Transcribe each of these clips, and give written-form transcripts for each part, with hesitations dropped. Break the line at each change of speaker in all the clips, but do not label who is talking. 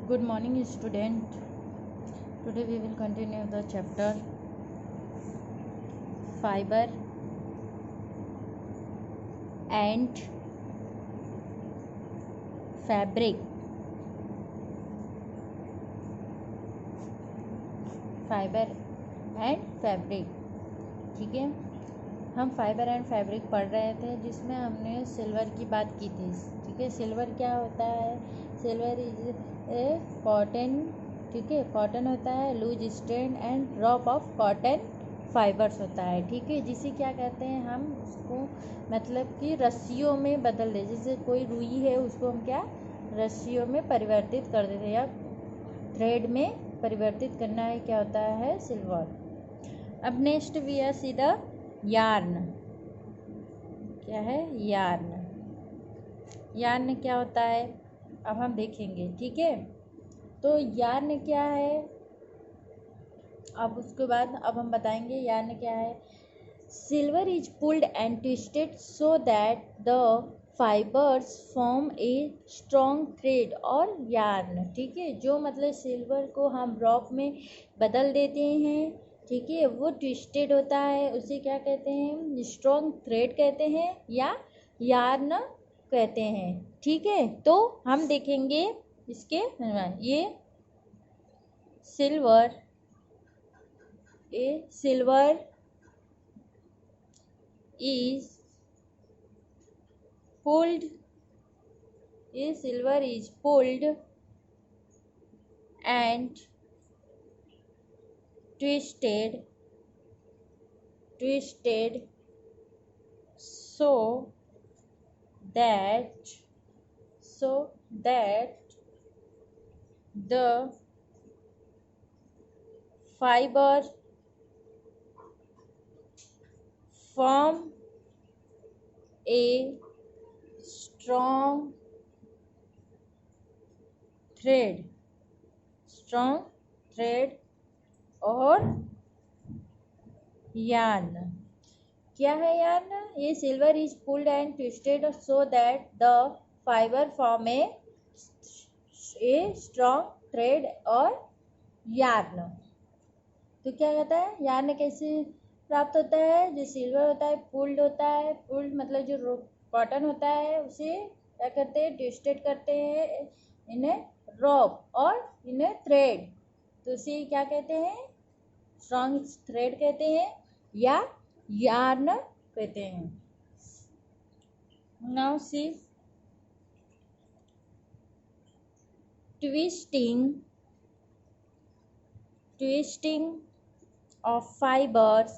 Good morning, student. Today we will continue the chapter fiber and fabric. Fibre and fabric. ठीक है, हम fibre and fabric पढ़ रहे थे जिसमें हमने सिल्वर की बात की थी। ठीक है, सिल्वर क्या होता है? Silver is a cotton. ठीक है, कॉटन होता है, loose strand and drop of cotton fibres होता है। ठीक है, जिसे क्या कहते हैं हम उसको मतलब कि रस्सियों में बदल दे। जैसे कोई रुई है उसको हम क्या रस्सियों में परिवर्तित कर देते हैं या थ्रेड में परिवर्तित करना है, क्या होता है? सिल्वर। अब next we are see the yarn. क्या है? यार्न। यार्न क्या होता है अब हम देखेंगे। ठीक है, तो यार्न क्या है अब उसके बाद अब हम बताएंगे यार्न क्या है। Silver is pulled and twisted so that the fibres form a strong thread और यार्न। ठीक है, जो मतलब सिल्वर को हम रॉक में बदल देते हैं, ठीक है, वो ट्विस्टेड होता है, उसे क्या कहते हैं? स्ट्रॉन्ग थ्रेड कहते हैं या यार्न कहते हैं। ठीक है, तो हम देखेंगे इसके ये silver is pulled and twisted so that the fiber form a strong thread और yarn। क्या है यार्न? ये silver is pulled and twisted so that the fibre form a strong thread और यार्न। तो क्या कहता है यार्न कैसे प्राप्त होता है? जो सिल्वर होता है पुल्ड होता है, पुल्ड मतलब जो कॉटन होता है उसे क्या करते हैं? ट्विस्टेड करते हैं इन्हें रॉप और इन्हें थ्रेड, तो उसे क्या कहते हैं? स्ट्रॉन्ग थ्रेड कहते हैं या यार्न कहते हैं। Now see twisting of fibers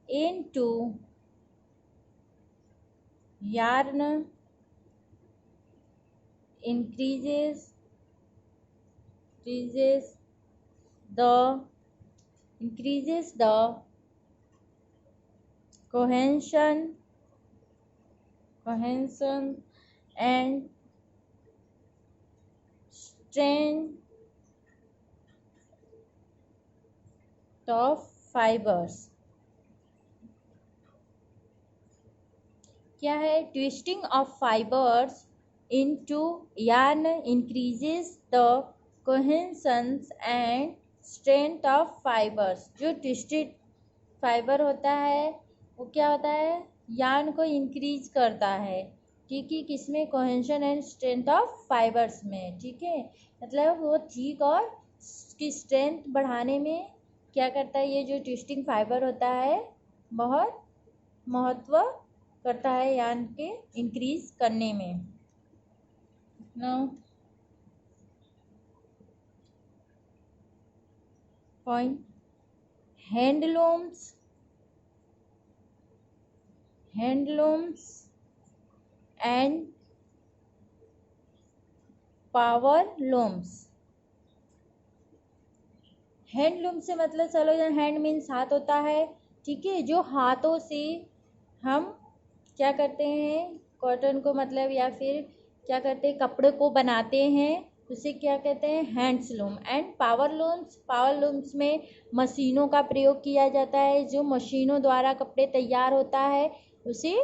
into yarn increases the cohesion and strength of fibers। क्या है? Twisting of fibres into yarn increases the cohesion and strength of fibres. जो ट्विस्टेड फाइबर होता है वो क्या होता है? यार्न को इंक्रीज करता है। ठीक है, किसमें? Cohesion and strength of fibres में। ठीक है, मतलब वो ठीक और की स्ट्रेंथ बढ़ाने में क्या करता है? ये जो ट्विस्टिंग फाइबर होता है बहुत महत्व करता है यार्न के इंक्रीज करने में। Now point handlooms and powerlooms. Handloom से मतलब चलो, हैंड मीन्स हाथ होता है। ठीक है, जो हाथों से हम क्या करते हैं? कॉटन को मतलब या फिर क्या करते हैं? कपड़े को बनाते हैं, उसे क्या कहते हैं? हैंड्सलूम। एंड पावरलूम्स में मशीनों का प्रयोग किया जाता है, जो मशीनों द्वारा कपड़े तैयार होता है उसे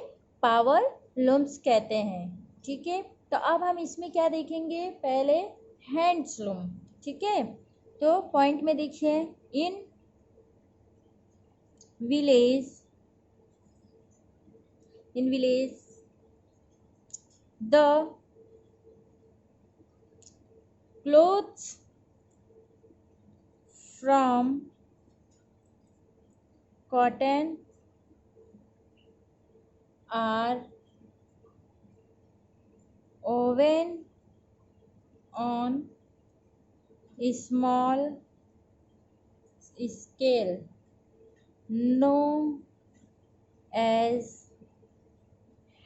पावरलूम्स कहते हैं। ठीक है, तो अब हम इसमें क्या देखेंगे, पहले हैंडलूम, ठीक है। तो पॉइंट में देखिए, इन village the clothes from cotton are woven on a small scale known as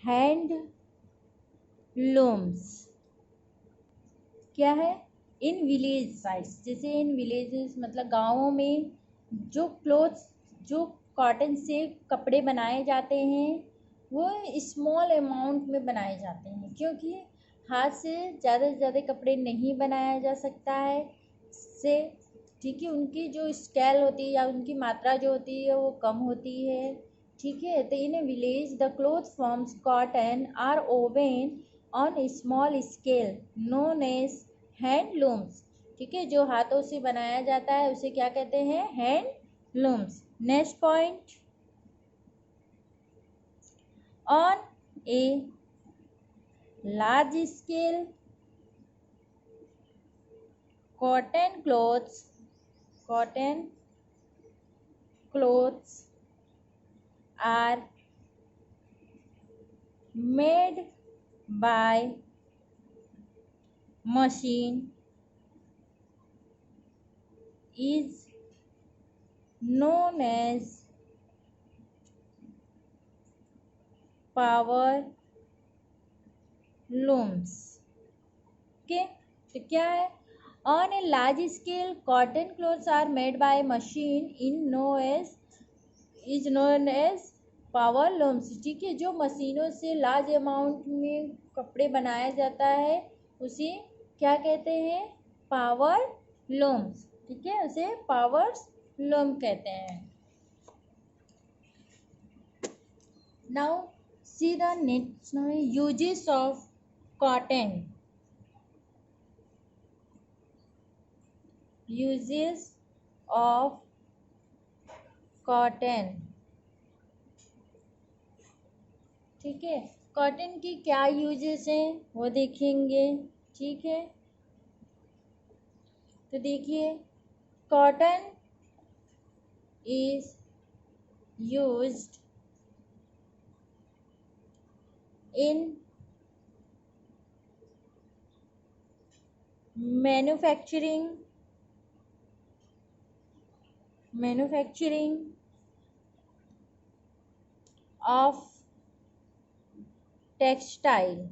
handlooms. क्या है, इन विलेज साइट्स, जैसे इन विलेजेस मतलब गाँवों में जो क्लोथ्स, जो कॉटन से कपड़े बनाए जाते हैं वो स्मॉल अमाउंट में बनाए जाते हैं, क्योंकि हाथ से ज़्यादा कपड़े नहीं बनाया जा सकता है से, ठीक है। उनकी जो स्केल होती है या उनकी मात्रा जो होती है वो कम होती है, ठीक है। तो in village the cloth forms cotton are woven on small scale known as handlooms, ठीक है। जो हाथों से बनाया जाता है उसे क्या कहते हैं, handlooms. Next point, on a large scale cotton clothes are made by machine is known as power looms, okay। तो क्या है, on a large scale cotton cloths are made by machine is known as power looms, ठीक है। जो मशीनों से large amount में कपड़े बनाया जाता है उसे क्या कहते हैं, पावर लूम्स, ठीक है, उसे पावर लूम कहते हैं। Now see the next uses of cotton. Uses of cotton, ठीक है। कॉटन की क्या यूजेस हैं वो देखेंगे, ठीक है। तो देखिए, cotton is used in manufacturing of textile।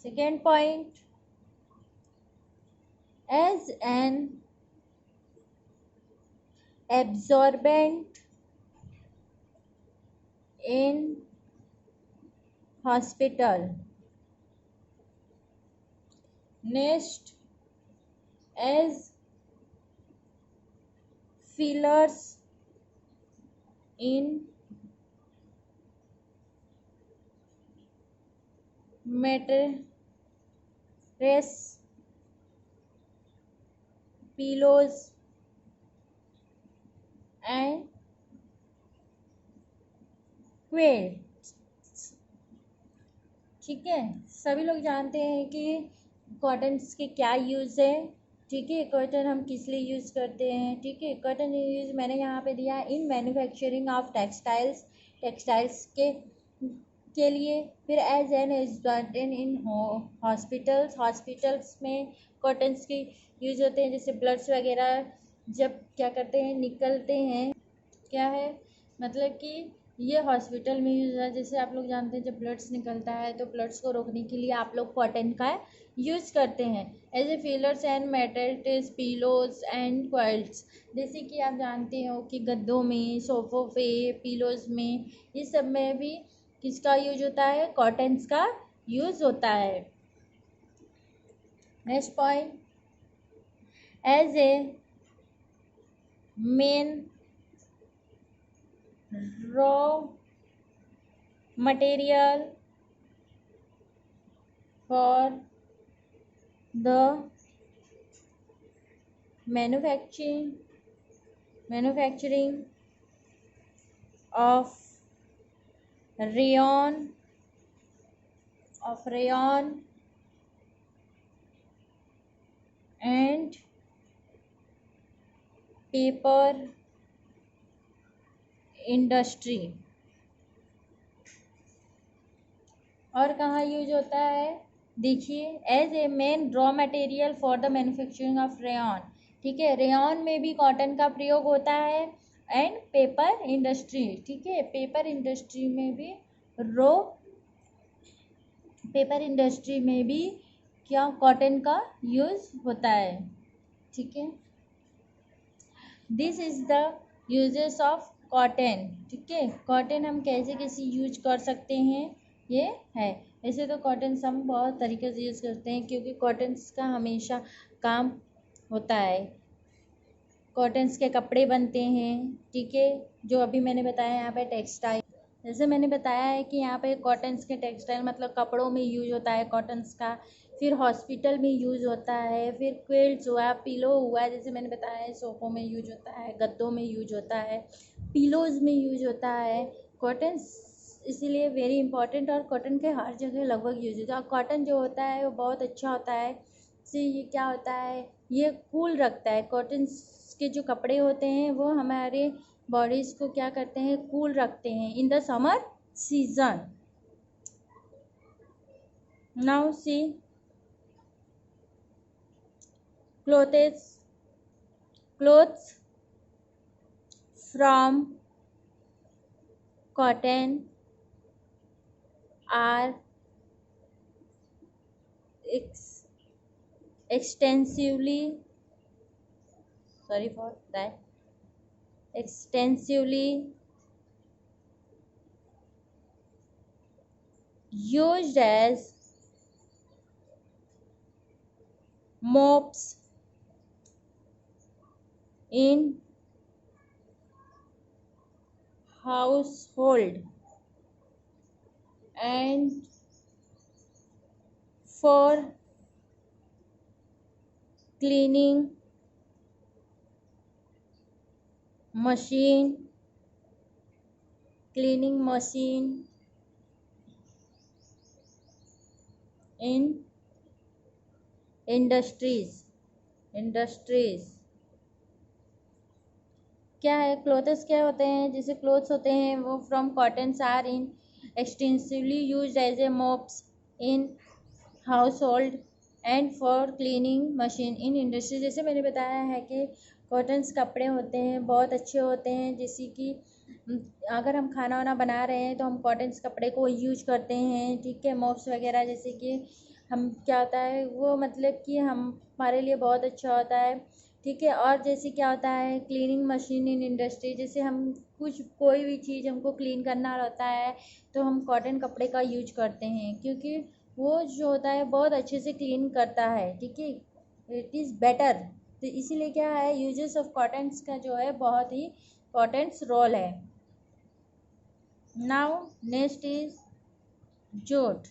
Second point, as an absorbent in hospital। Next, as fillers in mattress, pillows and quilts, ठीक है। सभी लोग जानते हैं कि कॉटन के क्या यूज़ है, ठीक है। कॉटन हम किस लिए यूज़ करते हैं, ठीक है। कॉटन यूज़ मैंने यहाँ पे दिया इन मैन्युफैक्चरिंग ऑफ टेक्सटाइल्स के लिए। फिर एज एन इन हॉस्पिटल्स में कॉटन्स की यूज़ होते हैं, जैसे ब्लड्स वगैरह जब क्या करते हैं, निकलते हैं, क्या है मतलब कि ये हॉस्पिटल में यूज़ है। जैसे आप लोग जानते हैं जब ब्लड्स निकलता है तो ब्लड्स को रोकने के लिए आप लोग कॉटन का यूज़ करते हैं। As a fillers and mattress, pillows and quilts, जैसे कि आप जानते हो कि गद्दों में, सोफ़ों पे, पीलोज में, ये सब में भी किसका यूज होता है, कॉटन्स का यूज़ होता है। Next point, as a main raw material for the manufacturing of rayon and paper industry। और कहाँ यूज होता है, देखिए, as a main raw material for the manufacturing of rayon. ठीक है, रेयॉन में भी कॉटन का प्रयोग होता है एंड पेपर इंडस्ट्री। ठीक है, पेपर इंडस्ट्री में भी क्या कॉटन का यूज होता है। ठीक है, this is the uses of cotton. ठीक है, कॉटन हम कैसे कैसे यूज कर सकते हैं ये है। वैसे तो कॉटन हम बहुत तरीके से यूज़ करते हैं क्योंकि कॉटन्स का हमेशा काम होता है। कॉटन्स के कपड़े बनते हैं। ठीक है, जो अभी मैंने बताया यहाँ पे टेक्सटाइल, जैसे मैंने बताया है कि यहाँ पे कॉटन्स के टेक्सटाइल मतलब कपड़ों में यूज होता है कॉटन्स का। फिर हॉस्पिटल में यूज होता है। फिर क्विल्ट्स हुआ, पिलो हुआ, जैसे मैंने बताया है सोफ़ों में यूज होता है, गद्दों में यूज होता है, पिलोज़ में यूज होता है कॉटन्स, इसीलिए वेरी इंपॉर्टेंट। और कॉटन के हर जगह लगभग यूज होता है। और कॉटन जो होता है वो बहुत अच्छा होता है। इससे ये क्या होता है, ये कूल रखता है। कॉटन के जो कपड़े होते हैं वो हमारे बॉडीज़ को क्या करते हैं, कूल रखते हैं in the summer season. Now see clothes from cotton are extensively used as mops in household and for cleaning machine in industries। क्या है, क्लोथ्स क्या होते हैं, जैसे क्लोथ्स होते हैं वो from cottons are in extensively used as a mops in household and for cleaning machine in industry. जैसे मैंने बताया है कि कॉटन्स कपड़े होते हैं बहुत अच्छे होते हैं, जैसे कि अगर हम खाना वाना बना रहे हैं तो हम कॉटन्स कपड़े को यूज करते हैं। ठीक है, मोप्स वगैरह जैसे कि हम क्या होता है वो मतलब कि हमारे लिए बहुत अच्छा होता है। ठीक है, और जैसे क्या होता है क्लीनिंग मशीन इन इंडस्ट्री, जैसे हम कोई भी चीज़ हमको क्लीन करना रहता है तो हम कॉटन कपड़े का यूज करते हैं क्योंकि वो जो होता है बहुत अच्छे से क्लीन करता है। ठीक है, इट इज़ बेटर। तो इसीलिए क्या है, यूजेस ऑफ कॉटन्स का जो है बहुत ही इम्पोर्टेंट रोल है। Now next is jute.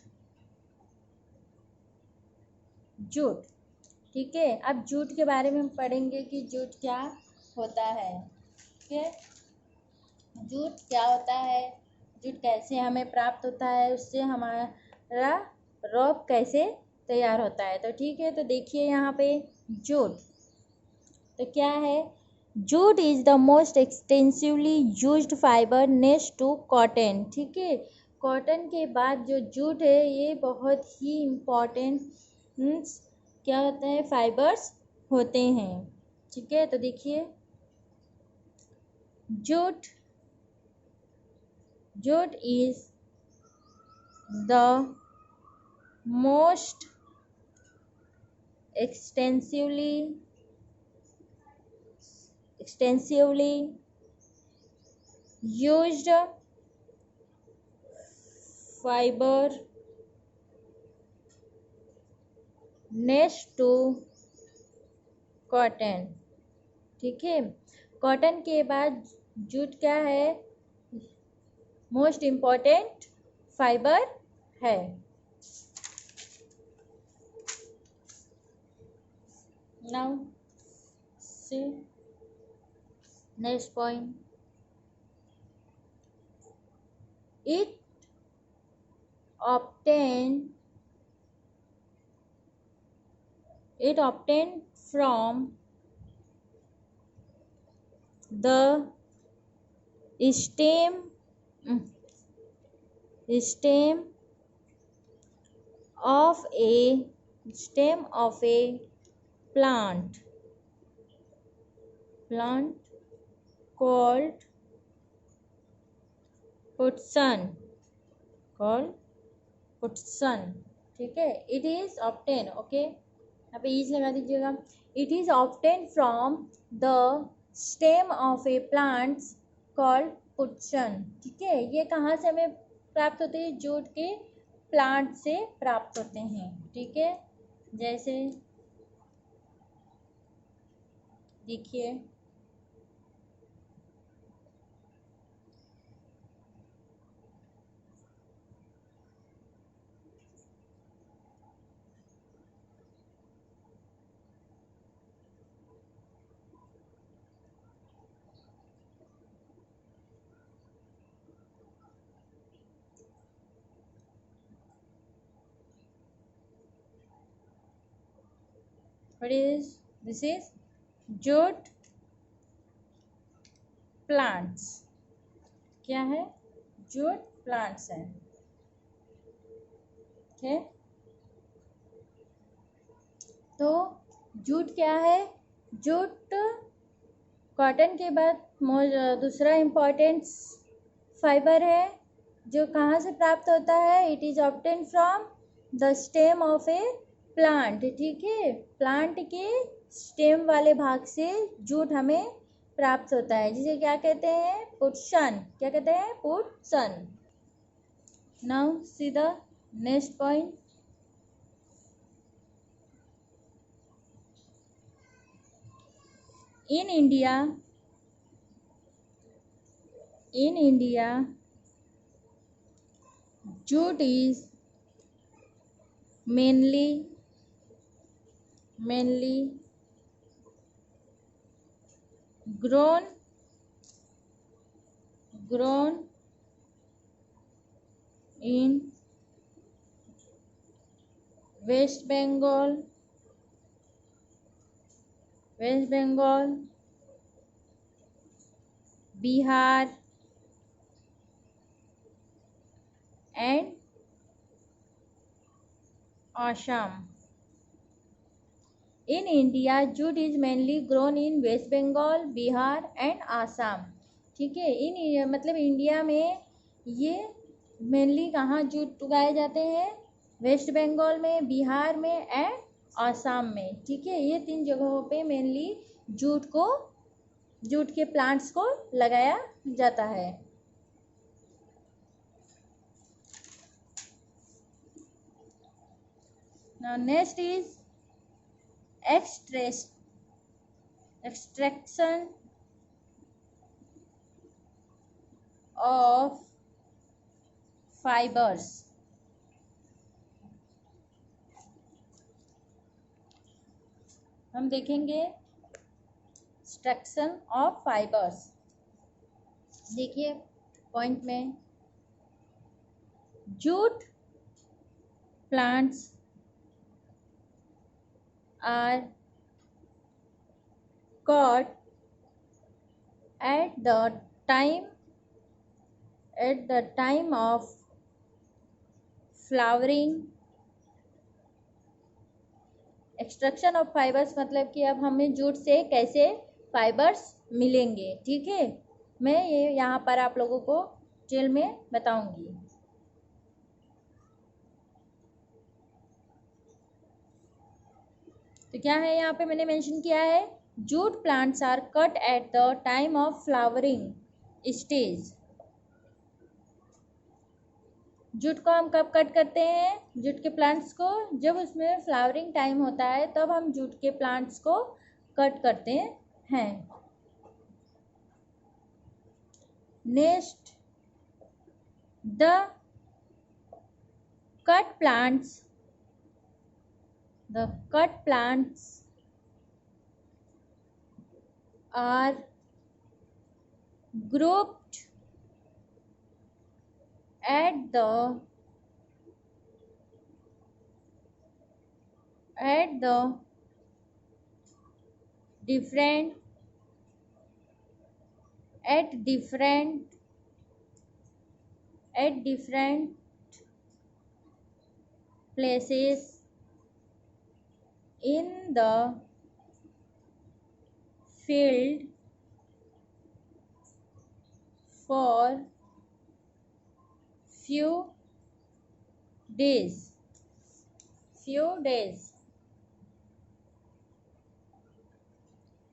ठीक है, अब जूट के बारे में हम पढ़ेंगे कि जूट क्या होता है। ठीक है, जूट क्या होता है, जूट कैसे हमें प्राप्त होता है, उससे हमारा रॉप कैसे तैयार होता है। तो ठीक है, तो देखिए यहाँ पे जूट तो क्या है, jute is the most extensively used fibre next to cotton. ठीक है, कॉटन के बाद जो जूट है ये बहुत ही इम्पॉर्टेंट क्या होते हैं, फाइबर्स होते हैं। ठीक है, तो देखिए jute is the most extensively used fiber next to cotton. ठीक है, कॉटन के बाद जूट क्या है, मोस्ट इम्पॉर्टेंट फाइबर है। Now see next point, it obtained from the stem stem of a plant called putson ठीक है। इट इज ऑब्टेन, ओके, यहाँ पे इज लगा दीजिएगा। It is obtain from the stem of a plant called पुटसन, ठीक है। ये कहाँ से हमें प्राप्त होते हैं? जूट के प्लांट से प्राप्त होते हैं, ठीक है। जैसे देखिए, this is jute plants, क्या है? जूट प्लांट्स है, ठीक। तो जूट क्या है? जूट कॉटन के बाद दूसरा इम्पोर्टेंट फाइबर है, जो कहाँ से प्राप्त होता है? It is obtain from the stem of a plant, ठीक है। प्लांट के स्टेम वाले भाग से जूट हमें प्राप्त होता है, जिसे क्या कहते हैं? पुटसन। क्या कहते हैं? पुटसन। Now see the next point, in India jute is mainly grown in West Bengal, Bihar and Assam. In India, jute is mainly grown in West Bengal, Bihar and Assam, ठीक है। इन मतलब इंडिया में ये मेनली कहाँ jute उगाए जाते हैं? Waste Bengal में, बिहार में एंड आसाम में, ठीक है। ये 3 जगहों पे मेनली जूट के प्लांट्स को लगाया जाता है। Now next is extraction of fibers। हम देखेंगे एक्सट्रैक्शन ऑफ फाइबर्स। देखिए पॉइंट में, jute plants are caught at the time of flowering। Extraction of fibres मतलब कि अब हमें जूट से कैसे फाइबर्स मिलेंगे, ठीक है। मैं ये यहाँ पर आप लोगों को डिटेल में बताऊंगी। तो क्या है यहाँ पे मैंने मेंशन किया है, jute plants are cut at the time of flowering stage. Jute को हम कब कट करते हैं? जूट के प्लांट्स को जब उसमें फ्लावरिंग टाइम होता है तब हम जूट के प्लांट्स को कट करते हैं। Next, the cut plants the cut plants are grouped at the different at different places in the field for few days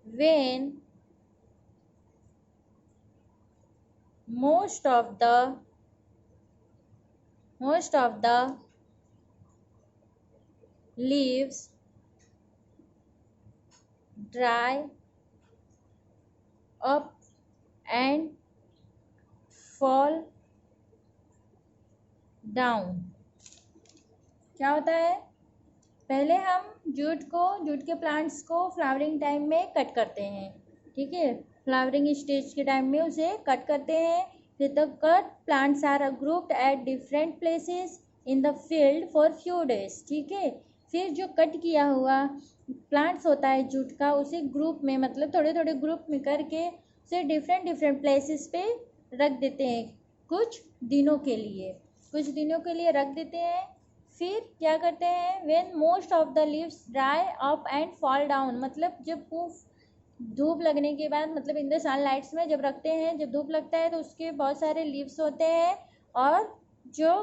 when most of the leaves dry up and fall down। क्या होता है, पहले हम jute के plants को flowering time में cut करते हैं, ठीक है, फ्लावरिंग स्टेज के टाइम में उसे कट करते हैं। फिर the cut plants are grouped at different places in the field for few days, ठीक है। फिर जो कट किया हुआ प्लांट्स होता है जूट का, उसे ग्रुप में मतलब थोड़े थोड़े ग्रुप में करके उसे डिफरेंट प्लेसेस पे रख देते हैं, कुछ दिनों के लिए रख देते हैं। फिर क्या करते हैं, when most of the leaves dry up and fall down, मतलब जब धूप लगने के बाद, मतलब इन द सनलाइट्स में जब रखते हैं, जब धूप लगता है तो उसके बहुत सारे लीव्स होते हैं और जो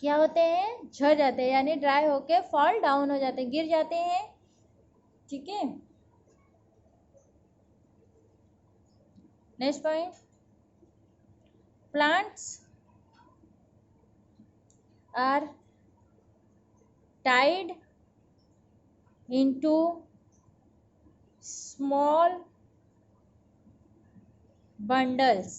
क्या होते हैं, झड़ जाते हैं, यानी ड्राई होके फॉल डाउन हो जाते हैं, गिर जाते हैं, ठीक है। Next point, plants are tied into small bundles।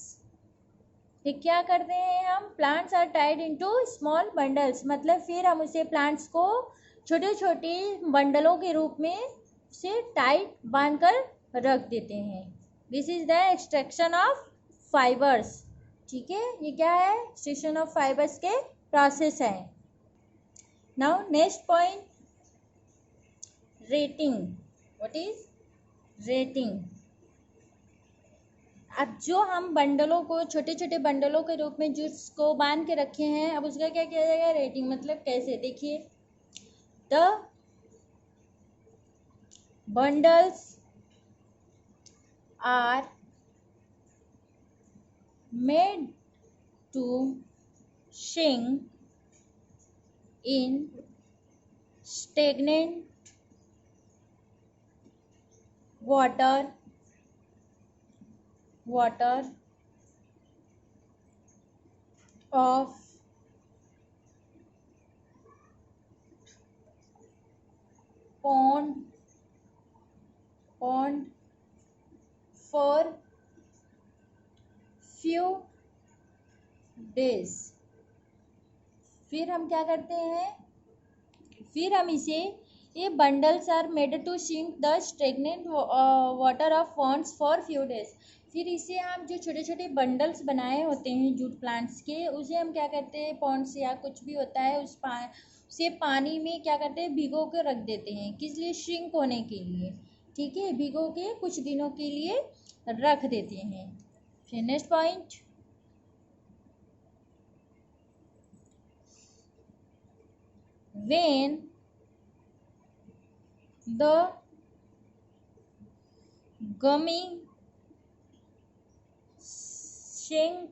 फिर क्या करते हैं हम, plants are tied into small bundles, मतलब फिर हम उसे प्लांट्स को छोटे छोटे बंडलों के रूप में उसे टाइट बांध कर रख देते हैं। This is the extraction of fibres, ठीक है, ये क्या है, एक्सट्रैक्शन ऑफ फाइबर्स के प्रोसेस है। Now next point, rating. What is rating? अब जो हम बंडलों को छोटे छोटे बंडलों के रूप में जूट्स को बांध के रखे हैं, अब उसका क्या किया जाएगा, रेटिंग। मतलब कैसे, देखिए, the bundles are made to shrink in stagnant water of pond for few days। फिर हम क्या करते हैं, फिर हम इसे, ये bundles are made to sink the stagnant water of ponds for few days. फिर इसे हम जो छोटे छोटे बंडल्स बनाए होते हैं जूट प्लांट्स के, उसे हम क्या करते हैं, पॉन्ड्स या कुछ भी होता है, उसे पानी में क्या करते हैं, भिगो के रख देते हैं, किस लिए, श्रिंक होने के लिए, ठीक है, भिगो के कुछ दिनों के लिए रख देते हैं। फिर next point, when the gummy shrink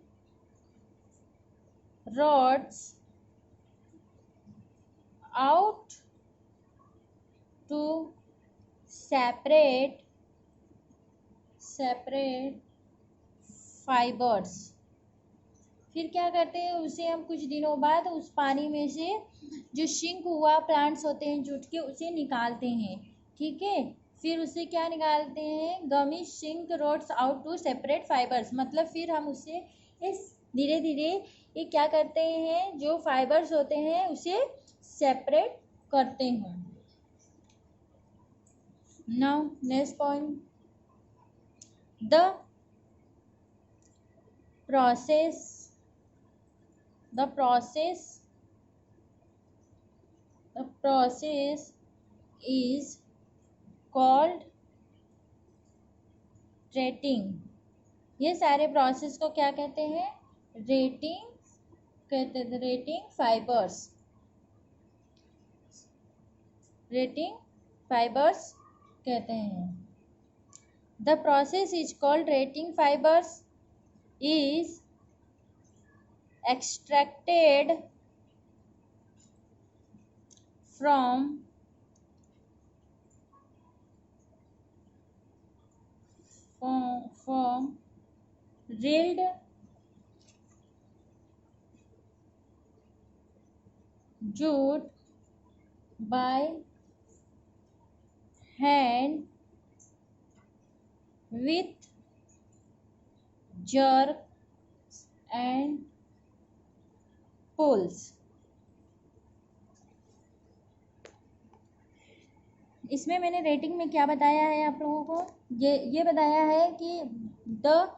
rods out to separate fibers। फिर क्या करते हैं, उसे हम कुछ दिनों बाद उस पानी में से जो श्रिंक हुआ प्लांट्स होते हैं जूट के, उसे निकालते हैं, ठीक है। फिर उसे क्या निकालते हैं, gummy shrink rods out to separate fibres, मतलब फिर हम उसे इस धीरे धीरे ये क्या करते हैं, जो फाइबर्स होते हैं उसे सेपरेट करते हैं। Now next point, the process is called rating. ये सारे प्रोसेस को क्या कहते हैं, रेटिंग कहते हैं, रेटिंग फाइबर्स कहते हैं। The process is called rating fibres is extracted from drilled jute by hand with jerk and pulls। इसमें मैंने रेटिंग में क्या बताया है आप लोगों को, ये बताया है कि the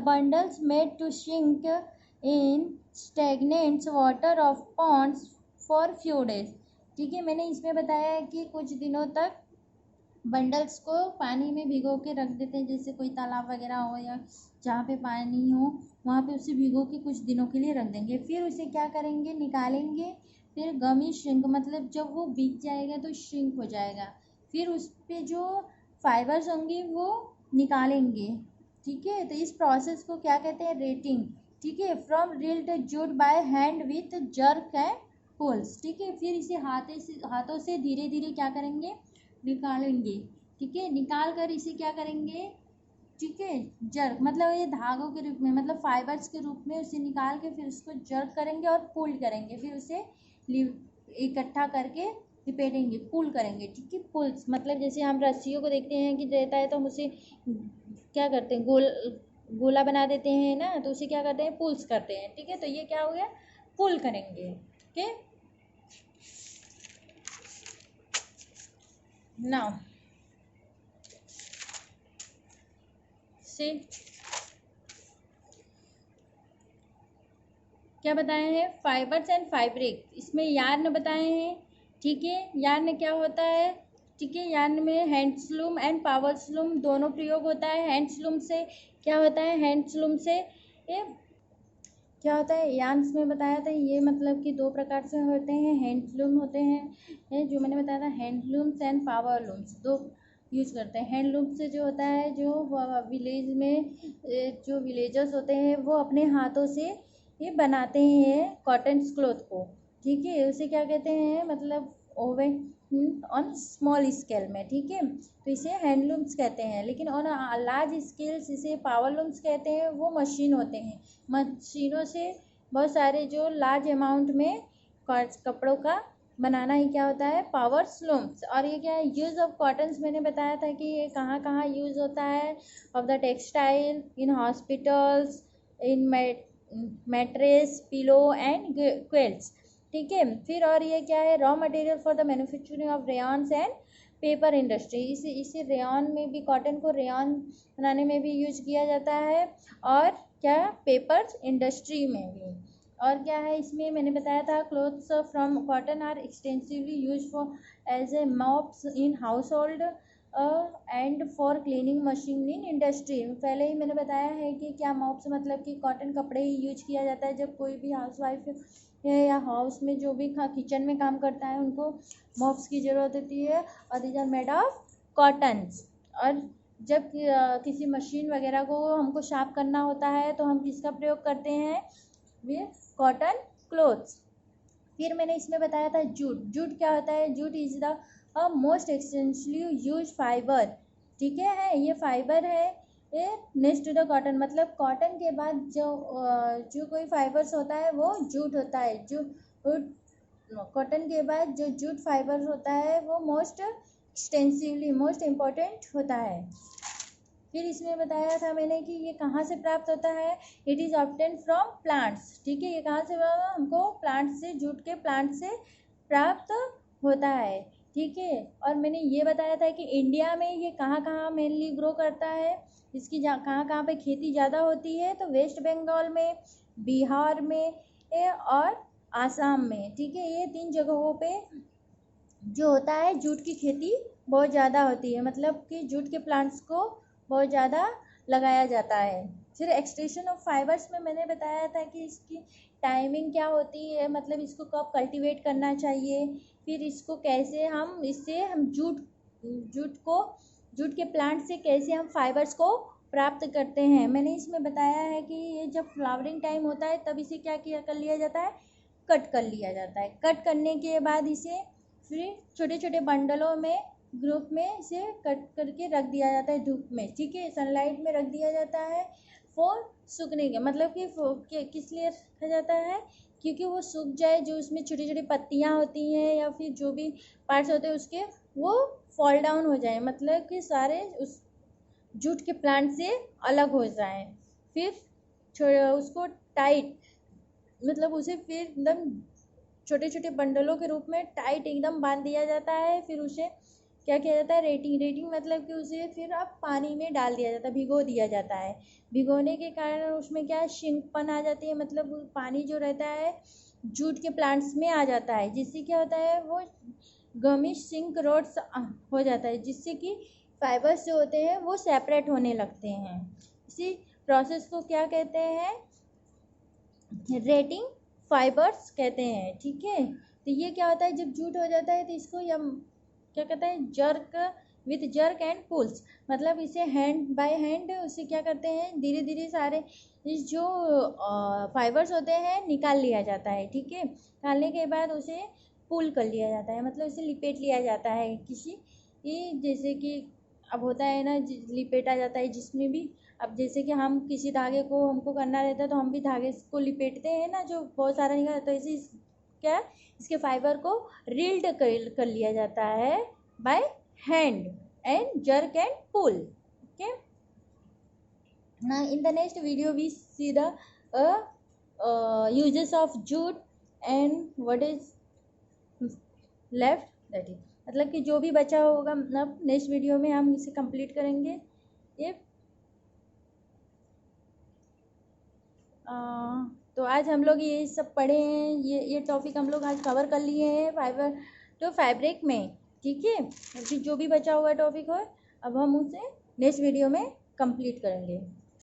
bundles made to sink in stagnant water of ponds for few days. ठीक है, मैंने इसमें बताया है कि कुछ दिनों तक बंडल्स को पानी में भिगो के रख देते हैं, जैसे कोई तालाब वगैरह हो या जहाँ पे पानी हो वहाँ पे उसे भिगो के कुछ दिनों के लिए रख देंगे, फिर उसे क्या करेंगे, निकालेंगे, फिर गमी श्रिंक, मतलब जब वो भीग जाएगा तो श्रिंक हो जाएगा, फिर उस पर जो फाइबर्स होंगे वो निकालेंगे। ठीक है, तो इस प्रोसेस को क्या कहते हैं, रेटिंग। ठीक है, from reeled jute by hand with jerk and pulls. ठीक है, फिर इसे हाथों से धीरे धीरे क्या करेंगे, निकालेंगे। ठीक है, निकाल कर इसे क्या करेंगे, ठीक है, जर्क मतलब ये धागों के रूप में, मतलब फाइबर्स के रूप में उसे निकाल के फिर उसको जर्क करेंगे और पुल करेंगे, फिर उसे इकट्ठा करके लिपेटेंगे, पुल करेंगे। ठीक है, पुल्स मतलब जैसे हम रस्सियों को देखते हैं कि रहता है तो हम उसे क्या करते हैं, गोला बना देते हैं ना, तो उसे क्या करते हैं, पुल्स करते हैं। ठीक है, तो ये क्या हो गया, पुल करेंगे। ओके, नाउ से क्या बताए हैं, फाइबर्स एंड फैब्रिक, इसमें यार्न बताए हैं। ठीक है, यार्न क्या होता है, ठीक है, यार्न में हैंडलूम एंड पावरलूम दोनों प्रयोग होता है। हैंडलूम से क्या होता है, हैंडलूम से ये क्या होता है, यार्न्स में बताया था, ये मतलब कि दो प्रकार से होते हैं, हैंडलूम होते हैं, जो मैंने बताया था, हैंडलूम्स एंड पावरलूम्स दो यूज़ करते हैं। हैंडलूम से जो होता है, जो विलेज में जो विलेजर्स होते हैं वो अपने हाथों से ये बनाते हैं कॉटन क्लॉथ को। ठीक है, उसे क्या कहते हैं, मतलब ओवन ऑन स्मॉल स्केल में। ठीक है, तो इसे हैंडलूम्स कहते हैं, लेकिन ऑन लार्ज स्केल्स इसे पावरलूम्स कहते हैं। वो मशीन होते हैं, मशीनों से बहुत सारे जो लार्ज अमाउंट में कपड़ों का बनाना ही क्या होता है, पावरलूम्स। और ये क्या है, यूज़ ऑफ कॉटन्स मैंने बताया था कि ये कहाँ कहाँ यूज़ होता है, of the textile, in hospitals, in mattress, pillow and quilts. ठीक है, फिर और ये क्या है, raw material for the manufacturing of rayons and paper industry. इसे रेयॉन में भी, कॉटन को रेयॉन बनाने में भी यूज किया जाता है, और क्या, पेपर इंडस्ट्री में भी। और क्या है, इसमें मैंने बताया था, cloths from cotton are extensively use for as a mops in household and for cleaning machine in industry. पहले ही मैंने बताया है कि क्या मॉप्स मतलब कि कॉटन कपड़े ही यूज किया जाता है, जब कोई भी हाउसवाइफ है या हाउस में जो भी किचन में काम करता है उनको मॉप्स की ज़रूरत होती है, और these are made of cottons. और जब किसी मशीन वगैरह को हमको शार्प करना होता है तो हम किसका प्रयोग करते हैं, वे कॉटन क्लोथ्स। फिर मैंने इसमें बताया था जूट क्या होता है, jute is the most extensively use fibre. ठीक है, ये फाइबर है, ये नेक्स्ट टू द कॉटन, मतलब कॉटन के बाद जो कोई फाइबर्स होता है वो जूट होता है। जो कॉटन के बाद जो जूट फाइबर होता है वो मोस्ट एक्सटेंसिवली, मोस्ट इम्पोर्टेंट होता है। फिर इसमें बताया था मैंने कि ये कहाँ से प्राप्त होता है, it is obtain from plants, ठीक है। ये कहाँ से हमको प्लांट से, जूट के प्लांट से प्राप्त होता है, ठीक है। और मैंने ये बताया था कि इंडिया में ये कहाँ कहाँ मेनली ग्रो करता है, इसकी कहाँ कहाँ पे खेती ज़्यादा होती है, तो वेस्ट बंगाल में, बिहार में और आसाम में, ठीक है। ये 3 जगहों पे जो होता है जूट की खेती बहुत ज़्यादा होती है, मतलब कि जूट के प्लांट्स को बहुत ज़्यादा लगाया जाता है। फिर एक्सट्रैक्शन ऑफ फाइबर्स में मैंने बताया था कि इसकी टाइमिंग क्या होती है, मतलब इसको कब कल्टीवेट करना चाहिए, फिर इसको कैसे हम इससे हम जूट के प्लांट से कैसे हम फाइबर्स को प्राप्त करते हैं। मैंने इसमें बताया है कि ये जब फ्लावरिंग टाइम होता है तब इसे क्या किया कर लिया जाता है, कट कर लिया जाता है। कट करने के बाद इसे फिर छोटे छोटे बंडलों में, ग्रुप में इसे कट करके रख दिया जाता है धूप में, ठीक है, सनलाइट में रख दिया जाता है फॉर सूखने के, मतलब कि किस लिए रखा जाता है, क्योंकि वो सूख जाए, जो उसमें छोटी छोटी पत्तियाँ होती हैं या फिर जो भी पार्ट्स होते हैं उसके, वो फॉल डाउन हो जाए, मतलब कि सारे उस जूट के प्लांट से अलग हो जाएं। फिर उसको टाइट, मतलब उसे फिर एकदम छोटे छोटे बंडलों के रूप में टाइट एकदम बांध दिया जाता है। फिर उसे क्या किया जाता है, रेटिंग मतलब कि उसे फिर अब पानी में डाल दिया जाता है, भिगो दिया जाता है। भिगोने के कारण उसमें क्या शिंकपन आ जाती है, मतलब पानी जो रहता है जूट के प्लांट्स में आ जाता है, जिससे क्या होता है वो गमिश सिंक रोड्स हो जाता है, जिससे कि फाइबर्स जो होते हैं वो सेपरेट होने लगते हैं। इसी प्रोसेस को क्या कहते हैं, रेटिंग फाइबर्स कहते हैं, ठीक है। तो ये क्या होता है, जब जूट हो जाता है तो इसको क्या कहते हैं, jerk with jerk and pulls, मतलब इसे हैंड बाय हैंड उसे क्या करते हैं, धीरे धीरे सारे इस जो फाइबर्स होते हैं निकाल लिया जाता है, ठीक है। निकालने के बाद उसे पुल कर लिया जाता है, मतलब इसे लिपेट लिया जाता है किसी, ये जैसे कि अब होता है ना, लिपेटा जाता है जिसमें भी, अब जैसे कि हम किसी धागे को हमको करना रहता है तो हम भी धागे को लिपेटते हैं ना, जो बहुत सारा निकल, तो इसे क्या, इसके फाइबर को रील्ड कर लिया जाता है by hand and jerk and pull, okay. Now in the next video we see the uses of jute and what is left, that is, मतलब कि जो भी बचा होगा, मतलब नेक्स्ट वीडियो में हम इसे कंप्लीट करेंगे। ये तो आज हम लोग ये सब पढ़े हैं, ये टॉपिक हम लोग आज कवर कर लिए हैं फाइबर तो फैब्रिक में, ठीक है। फिर जो भी बचा हुआ टॉपिक हो अब हम उसे नेक्स्ट वीडियो में कंप्लीट करेंगे।